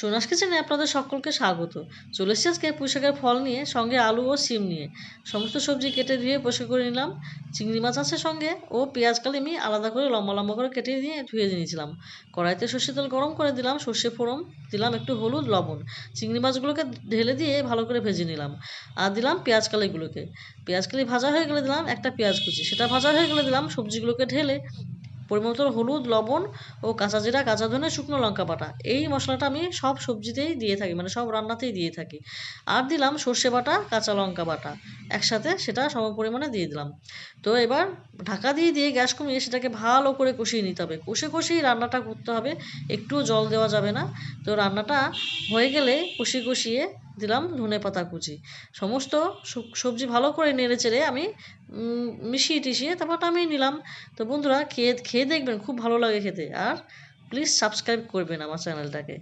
সোনাস কিচেনে আপনাদের সকলকে স্বাগত। চলে এসেছি আজকে পুঁইশাকের ফল নিয়ে, সঙ্গে আলু ও সিম নিয়ে। সমস্ত সবজি কেটে ধুয়ে পরিষ্কার করে নিলাম। চিংড়ি মাছ আছে সঙ্গে, ও পেঁয়াজ কালি আমি আলাদা করে লম্বা লম্বা করে কেটে দিয়ে ধুয়ে নিয়েছিলাম। কড়াইতে সর্ষের তেল গরম করে দিলাম, সর্ষে ফোড়ন দিলাম, একটু হলুদ লবণ, চিংড়ি মাছগুলোকে ঢেলে দিয়ে ভালো করে ভেজে নিলাম। আর দিলাম পেঁয়াজ কালিগুলোকে। পেঁয়াজ কালি ভাজা হয়ে গেলে দিলাম একটা পেঁয়াজ কুচি, সেটা ভাজা হয়ে গেলে দিলাম সবজিগুলোকে ঢেলে পরিমাণ মতো হলুদ লবণ ও কাঁচা জিরা কাঁচা ধনে শুকনো লঙ্কা বাটা। এই মশলাটা আমি সব সবজিতেই দিয়ে থাকি, মানে সব রান্নাতেই দিয়ে থাকি। আর দিলাম সর্ষে বাটা কাঁচা লঙ্কা বাটা, একসাথে সেটা সম পরিমাণে দিয়ে দিলাম। তো এবার ঢাকা দিয়ে দিয়ে গ্যাস কমিয়ে সেটাকে ভালো করে কষিয়ে নিতে হবে, কষে কষিয়ে রান্নাটা করতে হবে, একটুও জল দেওয়া যাবে না। তো রান্নাটা হয়ে গেলে কষিয়ে কষিয়ে দিলাম ধনেপাতা কুচি। সমস্ত সবজি ভালো করে নেড়ে চেড়ে আমি মিশিয়ে টিশিয়ে তারপর নামিয়ে নিলাম। তো বন্ধুরা খেয়ে খেয়ে দেখবেন, খুব ভালো লাগে খেতে। আর প্লিজ সাবস্ক্রাইব করবেন আমার চ্যানেলটাকে।